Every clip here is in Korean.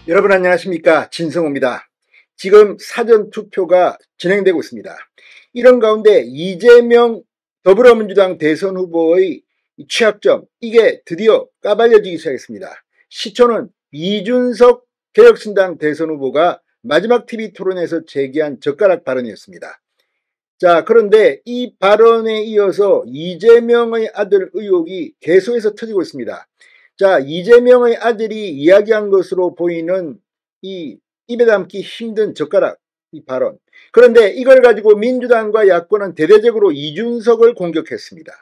여러분 안녕하십니까, 진성호입니다. 지금 사전투표가 진행되고 있습니다. 이런 가운데 이재명 더불어민주당 대선 후보의 취약점, 이게 드디어 까발려지기 시작했습니다. 시초는 이준석 개혁신당 대선 후보가 마지막 TV 토론에서 제기한 젓가락 발언이었습니다. 자, 그런데 이 발언에 이어서 이재명의 아들 의혹이 계속해서 터지고 있습니다. 자, 이재명의 아들이 이야기한 것으로 보이는 이 입에 담기 힘든 젓가락, 이 발언. 그런데 이걸 가지고 민주당과 야권은 대대적으로 이준석을 공격했습니다.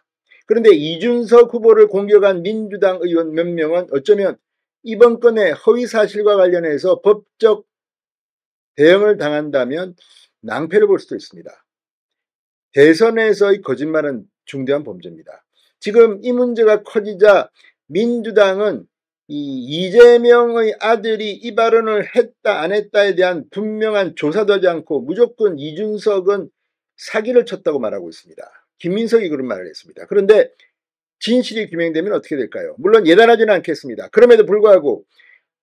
그런데 이준석 후보를 공격한 민주당 의원 몇 명은 어쩌면 이번 건의 허위 사실과 관련해서 법적 대응을 당한다면 낭패를 볼 수도 있습니다. 대선에서의 거짓말은 중대한 범죄입니다. 지금 이 문제가 커지자 민주당은 이재명의 아들이 이 발언을 했다 안 했다에 대한 분명한 조사도 하지 않고 무조건 이준석은 사기를 쳤다고 말하고 있습니다. 김민석이 그런 말을 했습니다. 그런데 진실이 규명되면 어떻게 될까요? 물론 예단하지는 않겠습니다. 그럼에도 불구하고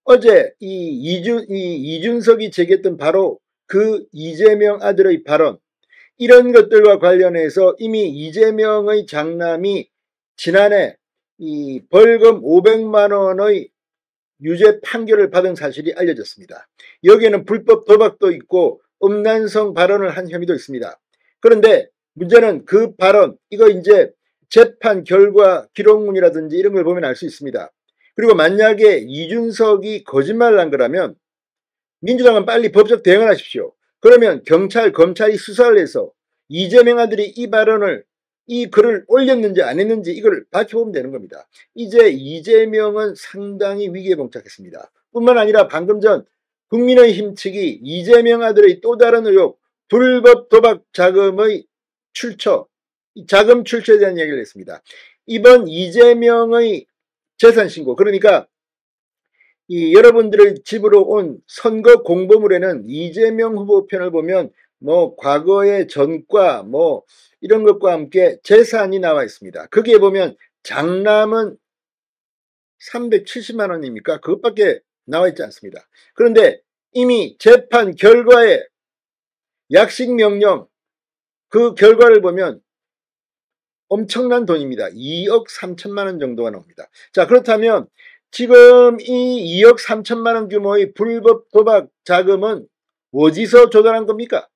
어제 이준석이 제기했던 바로 그 이재명 아들의 발언, 이런 것들과 관련해서 이미 이재명의 장남이 지난해 이 벌금 500만 원의 유죄 판결을 받은 사실이 알려졌습니다. 여기에는 불법 도박도 있고 음란성 발언을 한 혐의도 있습니다. 그런데 문제는 그 발언, 이거 이제 재판 결과 기록문이라든지 이런 걸 보면 알 수 있습니다. 그리고 만약에 이준석이 거짓말을 한 거라면 민주당은 빨리 법적 대응을 하십시오. 그러면 경찰, 검찰이 수사를 해서 이재명 아들이 이 발언을, 이 글을 올렸는지 안 했는지 이걸 밝혀보면 되는 겁니다. 이제 이재명은 상당히 위기에 봉착했습니다. 뿐만 아니라 방금 전 국민의힘 측이 이재명 아들의 또 다른 의혹, 불법 도박 자금의 출처, 자금 출처에 대한 이야기를 했습니다. 이번 이재명의 재산 신고, 그러니까 이 여러분들의 집으로 온 선거 공보물에는 이재명 후보 편을 보면 뭐 과거의 전과 뭐 이런 것과 함께 재산이 나와 있습니다. 거기에 보면 장남은 370만 원입니까? 그것밖에 나와 있지 않습니다. 그런데 이미 재판 결과에 약식 명령, 그 결과를 보면 엄청난 돈입니다. 2억 3천만 원 정도가 나옵니다. 자, 그렇다면 지금 이 2억 3천만 원 규모의 불법 도박 자금은 어디서 조달한 겁니까?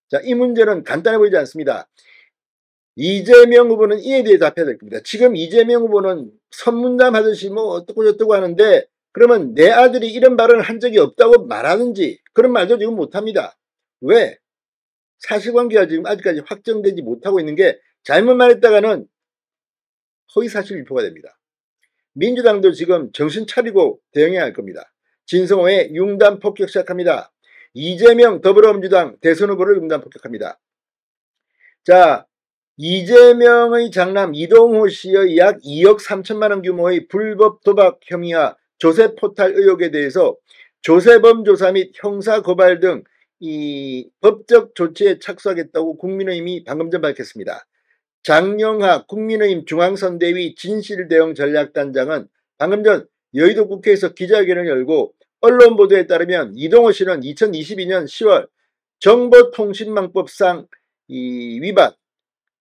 자, 이 문제는 간단해 보이지 않습니다. 이재명 후보는 이에 대해 답해야 될 겁니다. 지금 이재명 후보는 선문담 하듯이 뭐 어떻고 저떻고 하는데, 그러면 내 아들이 이런 발언을 한 적이 없다고 말하는지 그런 말도 지금 못합니다. 왜? 사실관계가 지금 아직까지 확정되지 못하고 있는 게, 잘못 말했다가는 허위사실 유포가 됩니다. 민주당도 지금 정신 차리고 대응해야 할 겁니다. 진성호의 융단 폭격 시작합니다. 이재명 더불어민주당 대선 후보를 융단 폭격합니다. 자, 이재명의 장남 이동호 씨의 약 2억 3천만 원 규모의 불법 도박 혐의와 조세 포탈 의혹에 대해서 조세범 조사 및 형사 고발 등 이 법적 조치에 착수하겠다고 국민의힘이 방금 전 밝혔습니다. 장영하 국민의힘 중앙선대위 진실대응전략단장은 방금 전 여의도 국회에서 기자회견을 열고, 언론 보도에 따르면 이동호 씨는 2022년 10월 정보통신망법상 위반,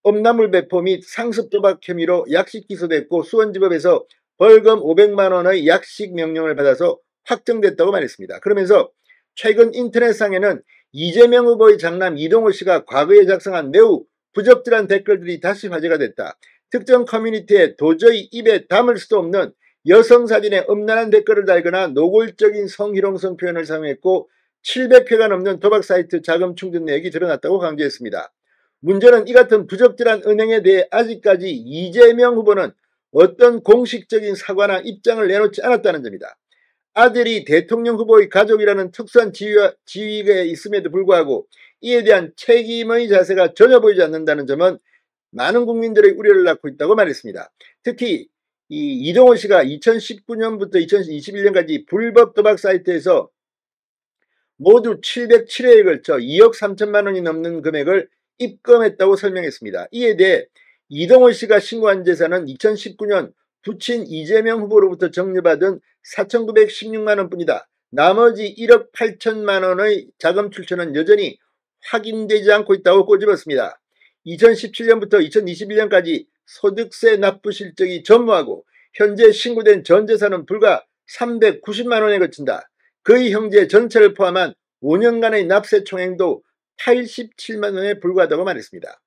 음란물 배포 및 상습 도박 혐의로 약식 기소됐고 수원지법에서 벌금 500만 원의 약식 명령을 받아서 확정됐다고 말했습니다. 그러면서 최근 인터넷상에는 이재명 후보의 장남 이동호 씨가 과거에 작성한 매우 부적절한 댓글들이 다시 화제가 됐다. 특정 커뮤니티에 도저히 입에 담을 수도 없는 여성 사진에 음란한 댓글을 달거나 노골적인 성희롱성 표현을 사용했고 700회가 넘는 도박 사이트 자금 충전 내역이 드러났다고 강조했습니다. 문제는 이 같은 부적절한 은행에 대해 아직까지 이재명 후보는 어떤 공식적인 사과나 입장을 내놓지 않았다는 점이다. 아들이 대통령 후보의 가족이라는 특수한 지위가 있음에도 불구하고 이에 대한 책임의 자세가 전혀 보이지 않는다는 점은 많은 국민들의 우려를 낳고 있다고 말했습니다. 특히 이동호 씨가 2019년부터 2021년까지 불법 도박 사이트에서 모두 707회에 걸쳐 2억 3천만 원이 넘는 금액을 입금했다고 설명했습니다. 이에 대해 이동호 씨가 신고한 재산은 2019년 부친 이재명 후보로부터 정려받은 4,916만원 뿐이다. 나머지 1억 8천만원의 자금 출처는 여전히 확인되지 않고 있다고 꼬집었습니다. 2017년부터 2021년까지 소득세 납부 실적이 전무하고 현재 신고된 전 재산은 불과 390만원에 그친다. 그의 형제 전체를 포함한 5년간의 납세 총액도 87만원에 불과하다고 말했습니다.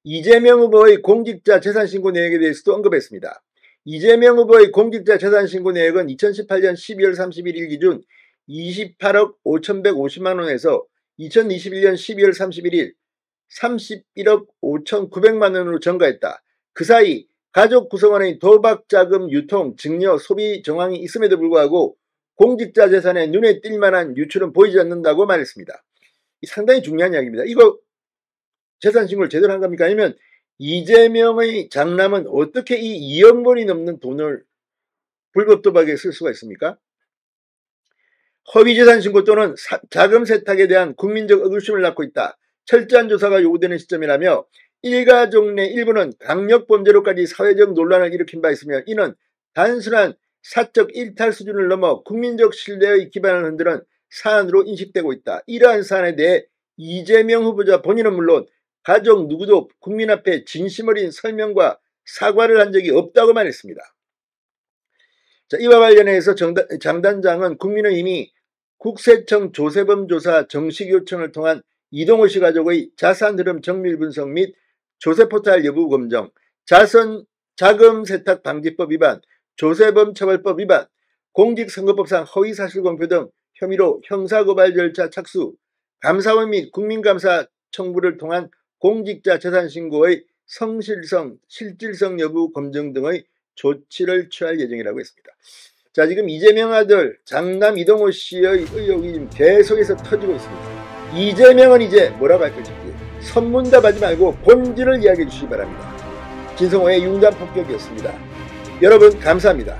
이재명 후보의 공직자 재산신고 내역에 대해서도 언급했습니다. 이재명 후보의 공직자 재산신고 내역은 2018년 12월 31일 기준 28억 5,150만원에서 2021년 12월 31일 31억 5,900만원으로 증가했다. 그 사이 가족 구성원의 도박자금 유통, 증여, 소비 정황이 있음에도 불구하고 공직자 재산에 눈에 띌 만한 유출은 보이지 않는다고 말했습니다. 상당히 중요한 이야기입니다. 이거 재산신고를 제대로 한 겁니까? 아니면 이재명의 장남은 어떻게 이 2억 원이 넘는 돈을 불법 도박에 쓸 수가 있습니까? 허위재산신고 또는 자금 세탁에 대한 국민적 의구심을 낳고 있다. 철저한 조사가 요구되는 시점이라며 일가족 내 일부는 강력범죄로까지 사회적 논란을 일으킨 바 있으며 이는 단순한 사적 일탈 수준을 넘어 국민적 신뢰의 기반을 흔드는 사안으로 인식되고 있다. 이러한 사안에 대해 이재명 후보자 본인은 물론 가족 누구도 국민 앞에 진심 어린 설명과 사과를 한 적이 없다고 말했습니다. 자, 이와 관련해서 장 단장은 국민의힘이 국세청 조세범 조사 정식 요청을 통한 이동호 씨 가족의 자산 흐름 정밀 분석 및 조세포탈 여부 검정, 자금 세탁 방지법 위반, 조세범 처벌법 위반, 공직선거법상 허위사실 공표 등 혐의로 형사고발 절차 착수, 감사원 및 국민감사 청구를 통한 공직자 재산신고의 성실성, 실질성 여부 검증 등의 조치를 취할 예정이라고 했습니다. 자, 지금 이재명 아들 장남 이동호 씨의 의혹이 계속해서 터지고 있습니다. 이재명은 이제 뭐라고 할 것인지 선문답하지 말고 본질을 이야기해 주시기 바랍니다. 진성호의 융단 폭격이었습니다. 여러분 감사합니다.